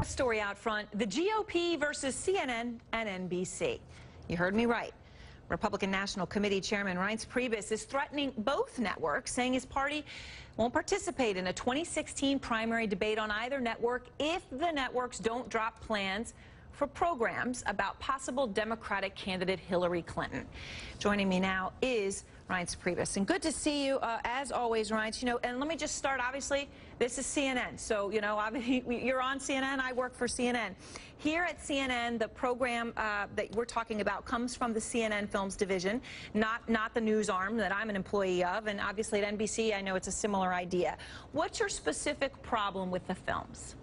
Story out front, the GOP versus CNN and NBC. You heard me right. Republican National Committee Chairman Reince Priebus is threatening both networks, saying his party won't participate in a 2016 primary debate on either network if the networks don't drop plans for programs about possible Democratic candidate Hillary Clinton. Joining me now is Reince Priebus. And good to see you, as always, Reince. And let me just start, obviously, this is CNN. So, obviously, you're on CNN. I work for CNN. Here at CNN, the program that we're talking about comes from the CNN Films division, not the news arm that I'm an employee of. And obviously at NBC, I know it's a similar idea. What's your specific problem with the films?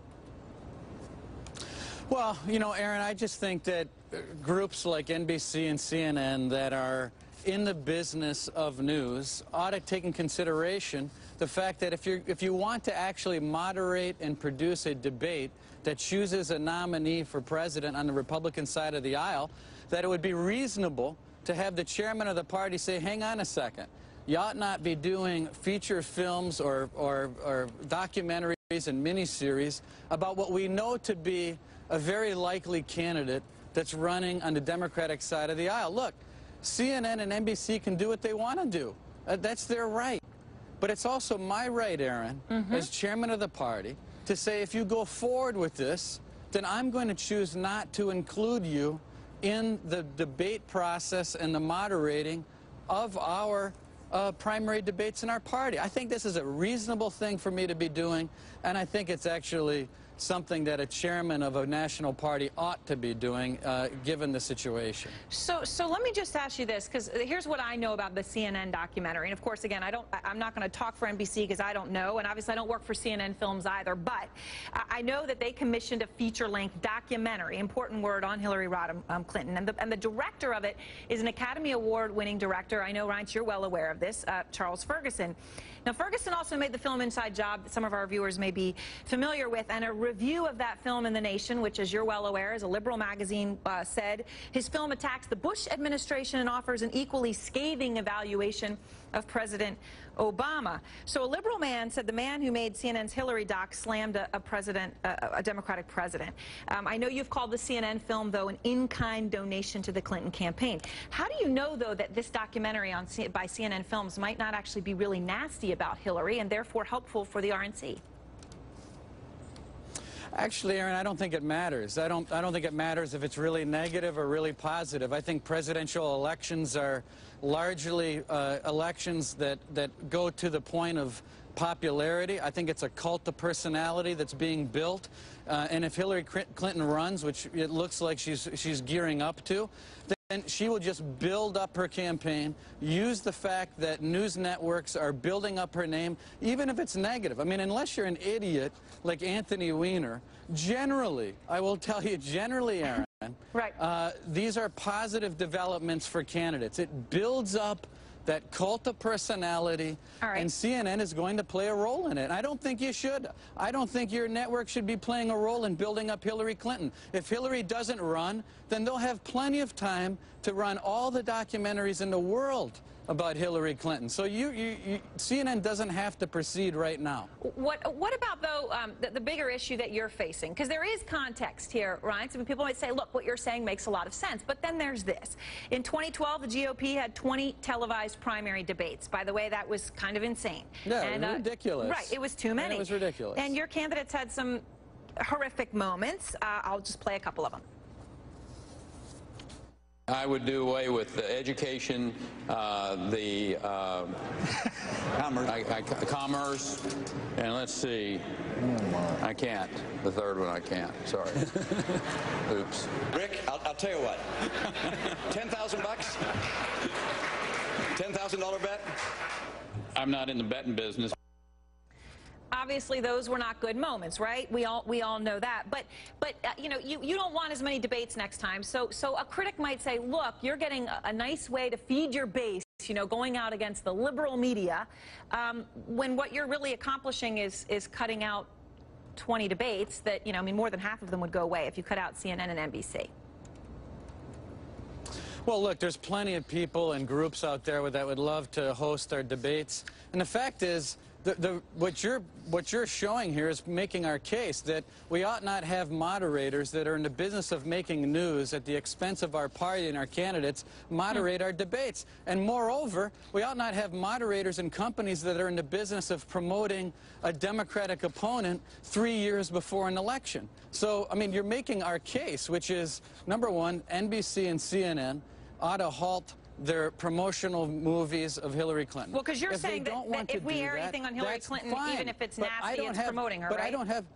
Well, Erin, I just think that groups like NBC and CNN that are in the business of news ought to take in consideration the fact that if you want to actually moderate and produce a debate that chooses a nominee for president on the Republican side of the aisle, that it would be reasonable to have the chairman of the party say, hang on a second, you ought not be doing feature films or documentaries and miniseries about what we know to be a very likely candidate that's running on the Democratic side of the aisle. Look, CNN and NBC can do what they want to do. That's their right. But it's also my right, Erin, as chairman of the party, to say if you go forward with this, then I'm going to choose not to include you in the debate process and the moderating of our primary debates in our party. I think this is a reasonable thing for me to be doing, and I think it's actually something that a chairman of a national party ought to be doing, given the situation. So let me just ask you this, because here's what I know about the CNN documentary. And of course, again, I'm not going to talk for NBC because I don't know, and obviously I don't work for CNN Films either. But I know that they commissioned a feature-length documentary, important word, on Hillary Clinton, and the director of it is an Academy Award-winning director. I know, Reince, you're well aware of this, Charles Ferguson. Now, Ferguson also made the film Inside Job that some of our viewers may be familiar with, and a review of that film in The Nation, which, as you're well aware, is a liberal magazine, said his film attacks the Bush administration and offers an equally scathing evaluation of President Obama. So a liberal man said the man who made CNN's Hillary doc slammed a Democratic president. I know you've called the CNN film, though, an in-kind donation to the Clinton campaign. How do you know, though, that this documentary by CNN Films might not actually be really nasty about Hillary and therefore helpful for the RNC? Actually, Erin, I don't think it matters. I don't think it matters if it's really negative or really positive. I think presidential elections are largely elections that go to the point of popularity. I think it's a cult of personality that's being built. And if Hillary Clinton runs, which it looks like she's gearing up to, then she will just build up her campaign, use the fact that news networks are building up her name, even if it's negative. I mean, unless you're an idiot like Anthony Weiner, generally, I will tell you, generally, Erin, right. These are positive developments for candidates. It builds up that cult of personality, and CNN is going to play a role in it. I don't think you should. I don't think your network should be playing a role in building up Hillary Clinton. If Hillary doesn't run, then they'll have plenty of time to run all the documentaries in the world about Hillary Clinton. So CNN doesn't have to proceed right now. What about, though, the bigger issue that you're facing? Because there is context here, Reince. I mean, people might say, look, what you're saying makes a lot of sense. But then there's this. In 2012, the GOP had 20 televised primary debates. By the way, that was kind of insane. Yeah, it was ridiculous. Right, it was too many. And it was ridiculous. And your candidates had some horrific moments. I'll just play a couple of them. I would do away with the education, commerce, and let's see, I can't. The third one I can't. Sorry. Oops. Rick, I'll tell you what. 10,000 bucks? $10,000 bet? I'm not in the betting business. Obviously, those were not good moments, right? We all know that. But you don't want as many debates next time. So a critic might say, look, you're getting a nice way to feed your base, going out against the liberal media, when what you're really accomplishing is cutting out 20 debates that, I mean, more than half of them would go away if you cut out CNN and NBC. Well, look, there's plenty of people and groups out there that would love to host our debates. And the fact is, what you're showing here is making our case that we ought not have moderators that are in the business of making news at the expense of our party and our candidates moderate our debates. And moreover, we ought not have moderators and companies that are in the business of promoting a Democratic opponent 3 years before an election. So, I mean, you're making our case, which is, number one, NBC and CNN ought to halt their promotional movies of Hillary Clinton. Well, because you're saying that if we air anything on Hillary Clinton, even if it's nasty, it's promoting her, right? But I don't have,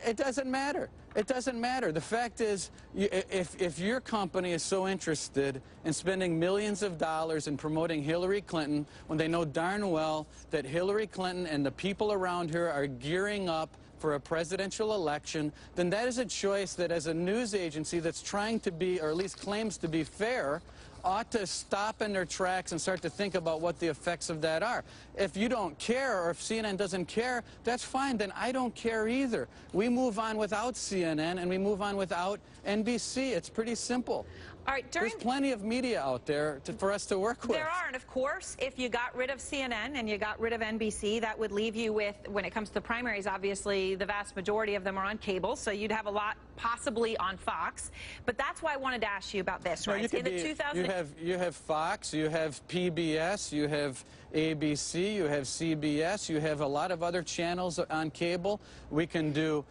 it doesn't matter. It doesn't matter. The fact is, if your company is so interested in spending millions of dollars in promoting Hillary Clinton when they know darn well that Hillary Clinton and the people around her are gearing up for a presidential election, then that is a choice that as a news agency that's trying to be, or at least claims to be fair, ought to stop in their tracks and start to think about what the effects of that are. If you don't care, or if CNN doesn't care, that's fine, then I don't care either. We move on without CNN and we move on without NBC. It's pretty simple. All right, there's plenty of media out there for us to work with. There are, and of course, if you got rid of CNN and you got rid of NBC, that would leave you with, when it comes to primaries, obviously the vast majority of them are on cable, so you'd have a lot possibly on Fox. But that's why I wanted to ask you about this, right? You have Fox, you have PBS, you have ABC, you have CBS, you have a lot of other channels on cable. We can do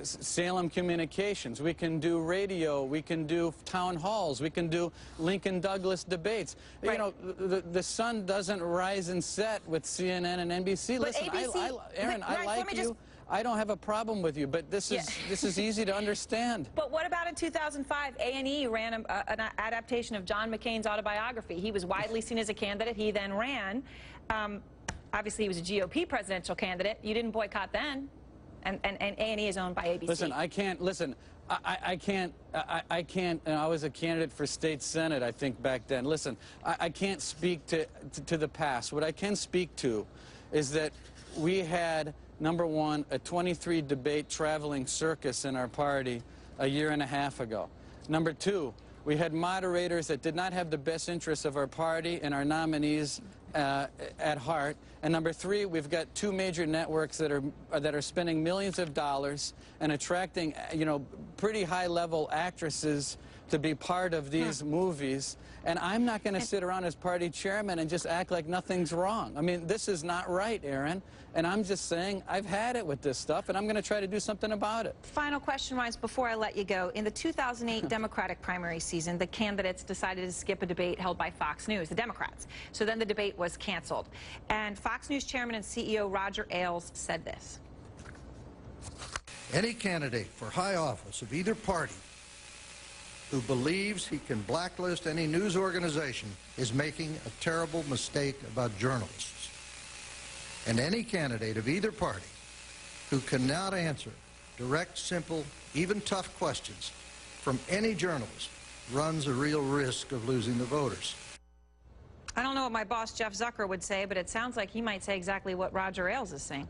Salem Communications, we can do radio, we can do town halls, we can do Lincoln Douglas debates. Right. You know, the sun doesn't rise and set with CNN and NBC. But listen, ABC, Erin, I like you. I don't have a problem with you, but this is easy to understand. But what about in 2005, A&E ran an adaptation of John McCain's autobiography. He was widely seen as a candidate. He then ran. Obviously, he was a GOP presidential candidate. You didn't boycott then. And A&E is owned by ABC. Listen, I can't, I can't, and I was a candidate for state senate, I think, back then. Listen, I can't speak to the past. What I can speak to is that we had, number one, a 23-debate traveling circus in our party a year and a half ago. Number two, we had moderators that did not have the best interests of our party and our nominees at heart. And number three, we've got two major networks that are spending millions of dollars and attracting, you know, pretty high-level actresses to be part of these movies. And I'm not going to sit around as party chairman and just act like nothing's wrong. I mean, this is not right, Erin. And I'm just saying I've had it with this stuff, and I'm going to try to do something about it. Final question, Reince, before I let you go. In the 2008 Democratic primary season, the candidates decided to skip a debate held by Fox News, the Democrats. So then the debate was canceled. And Fox News chairman and CEO Roger Ailes said this. Any candidate for high office of either party who believes he can blacklist any news organization is making a terrible mistake about journalists. And any candidate of either party who cannot answer direct, simple, even tough questions from any journalist runs a real risk of losing the voters. I don't know what my boss, Jeff Zucker, would say, but it sounds like he might say exactly what Roger Ailes is saying.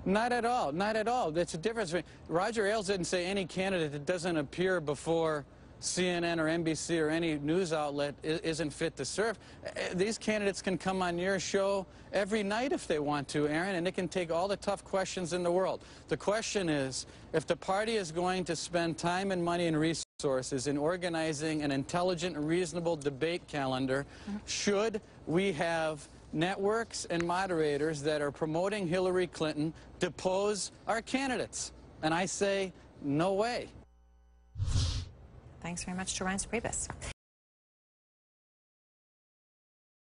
Not at all. Not at all. That's a difference. Roger Ailes didn't say any candidate that doesn't appear before CNN or NBC or any news outlet isn't fit to serve. These candidates can come on your show every night if they want to, Erin, and they can take all the tough questions in the world. The question is, if the party is going to spend time and money and resources in organizing an intelligent, reasonable debate calendar, should we have networks and moderators that are promoting Hillary Clinton depose our candidates? And I say, no way. Thanks very much to Reince Priebus.